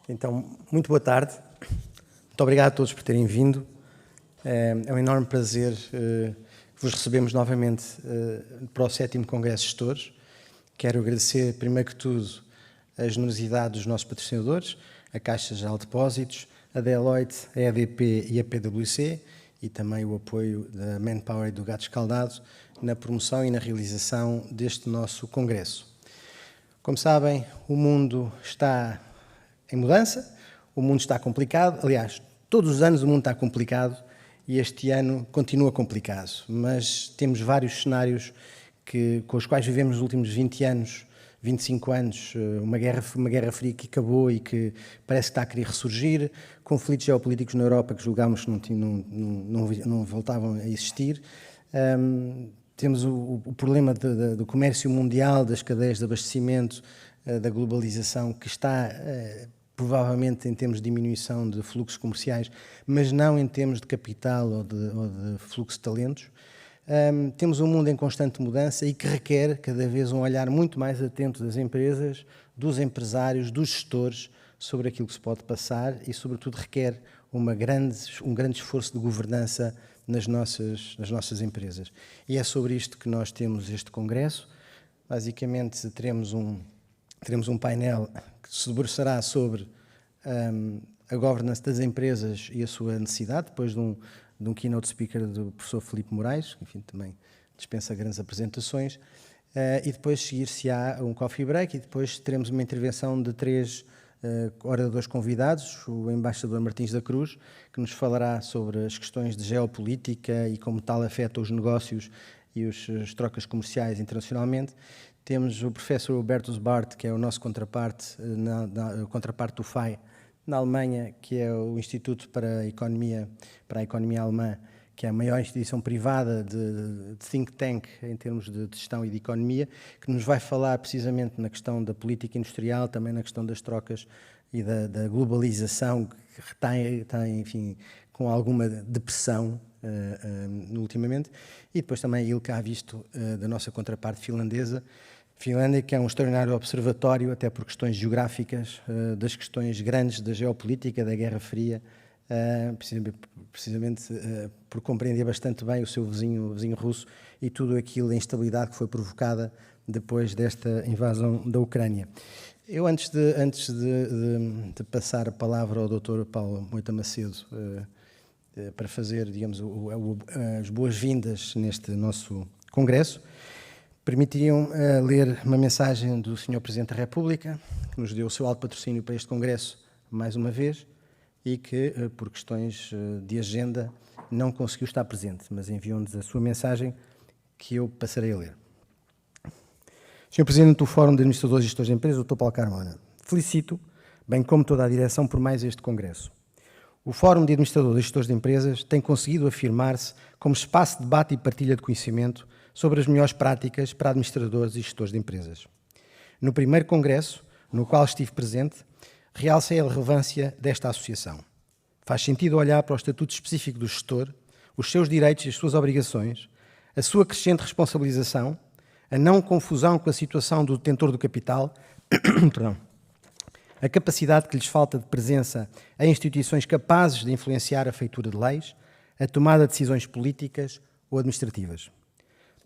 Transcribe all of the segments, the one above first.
Então, muito boa tarde. Muito obrigado a todos por terem vindo. É um enorme prazer que vos recebemos novamente para o 7º Congresso de Gestores. Quero agradecer, primeiro que tudo, a generosidade dos nossos patrocinadores, a Caixa Geral de Depósitos, a Deloitte, a EDP e a PwC, e também o apoio da Manpower e do Gato Escaldado na promoção e na realização deste nosso congresso. Como sabem, o mundo está em mudança, o mundo está complicado, aliás, todos os anos o mundo está complicado e este ano continua complicado, mas temos vários cenários com os quais vivemos nos últimos 20 anos, 25 anos, uma guerra fria que acabou e que parece que está a querer ressurgir, conflitos geopolíticos na Europa que julgámos que não voltavam a existir. Temos o problema do comércio mundial, das cadeias de abastecimento, da globalização, que está provavelmente em termos de diminuição de fluxos comerciais, mas não em termos de capital ou de fluxo de talentos. Temos um mundo em constante mudança e que requer cada vez um olhar muito mais atento das empresas, dos empresários, dos gestores, sobre aquilo que se pode passar e, sobretudo, requer um grande esforço de governança nas nossas empresas. E é sobre isto que nós temos este congresso. Basicamente, teremos um painel que se debruçará sobre a governance das empresas e a sua necessidade, depois de um keynote speaker do professor Filipe Moraes, que, enfim, também dispensa grandes apresentações, e depois seguir-se-á um coffee break e depois teremos uma intervenção de 3 oradores convidados, o embaixador Martins da Cruz, que nos falará sobre as questões de geopolítica e como tal afeta os negócios e as trocas comerciais internacionalmente. Temos o professor Hubertus Barth, que é o nosso contraparte, contraparte do FAI, na Alemanha, que é o Instituto para a Economia Alemã, que é a maior instituição privada de think tank em termos de gestão e de economia, que nos vai falar precisamente na questão da política industrial, também na questão das trocas e da globalização, que está, enfim, com alguma depressão ultimamente. E depois também a Ilka Haavisto, da nossa contraparte finlandesa, Finlândia, que é um extraordinário observatório, até por questões geográficas, das questões grandes da geopolítica, da Guerra Fria, precisamente por compreender bastante bem o seu vizinho russo e tudo aquilo, a instabilidade que foi provocada depois desta invasão da Ucrânia. Eu, antes de passar a palavra ao Dr. Paulo Moita Macedo para fazer, digamos, as boas-vindas neste nosso congresso, permitiriam ler uma mensagem do Sr. Presidente da República, que nos deu o seu alto patrocínio para este congresso mais uma vez e que, por questões de agenda, não conseguiu estar presente, mas enviou-nos a sua mensagem que eu passarei a ler. Sr. Presidente do Fórum de Administradores e Gestores de Empresas, Dr. Paulo Carmona, felicito, bem como toda a direção, por mais este congresso. O Fórum de Administradores e Gestores de Empresas tem conseguido afirmar-se como espaço de debate e partilha de conhecimento sobre as melhores práticas para administradores e gestores de empresas. No primeiro congresso, no qual estive presente, realcei a relevância desta associação. Faz sentido olhar para o estatuto específico do gestor, os seus direitos e as suas obrigações, a sua crescente responsabilização, a não confusão com a situação do detentor do capital, a capacidade que lhes falta de presença em instituições capazes de influenciar a feitura de leis, a tomada de decisões políticas ou administrativas.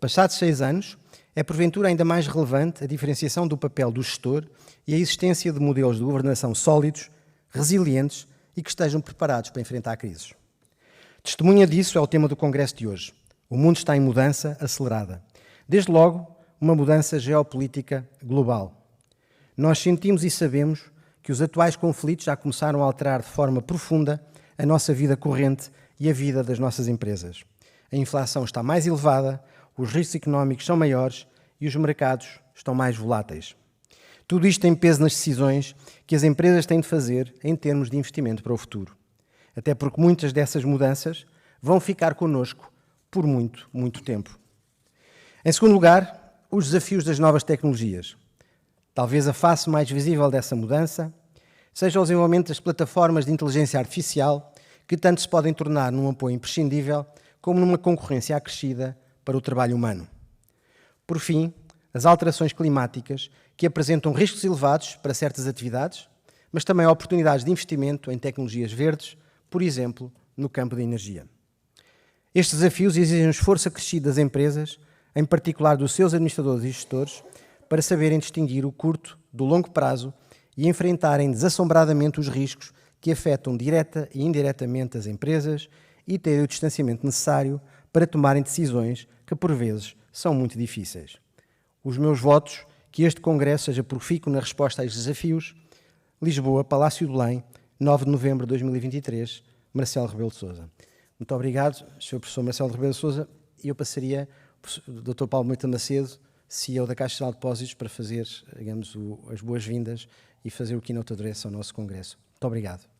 Passados 6 anos, é porventura ainda mais relevante a diferenciação do papel do gestor e a existência de modelos de governação sólidos, resilientes e que estejam preparados para enfrentar crises. Testemunha disso é o tema do congresso de hoje. O mundo está em mudança acelerada. Desde logo, uma mudança geopolítica global. Nós sentimos e sabemos que os atuais conflitos já começaram a alterar de forma profunda a nossa vida corrente e a vida das nossas empresas. A inflação está mais elevada, os riscos económicos são maiores e os mercados estão mais voláteis. Tudo isto tem peso nas decisões que as empresas têm de fazer em termos de investimento para o futuro. Até porque muitas dessas mudanças vão ficar connosco por muito, muito tempo. Em segundo lugar, os desafios das novas tecnologias. Talvez a face mais visível dessa mudança seja o desenvolvimento das plataformas de inteligência artificial, que tanto se podem tornar num apoio imprescindível como numa concorrência acrescida para o trabalho humano. Por fim, as alterações climáticas, que apresentam riscos elevados para certas atividades, mas também oportunidades de investimento em tecnologias verdes, por exemplo, no campo da energia. Estes desafios exigem um esforço acrescido das empresas, em particular dos seus administradores e gestores, para saberem distinguir o curto do longo prazo e enfrentarem desassombradamente os riscos que afetam direta e indiretamente as empresas e terem o distanciamento necessário para tomarem decisões que, por vezes, são muito difíceis. Os meus votos, que este Congresso seja profícuo na resposta a estes desafios. Lisboa, Palácio de Belém, 9 de novembro de 2023, Marcelo Rebelo de Sousa. Muito obrigado, Sr. Professor Marcelo Rebelo de Sousa, e eu passaria ao Dr. Paulo Moita Macedo, CEO da Caixa Geral de Depósitos, para fazer, digamos, as boas-vindas e fazer o keynote address ao nosso Congresso. Muito obrigado.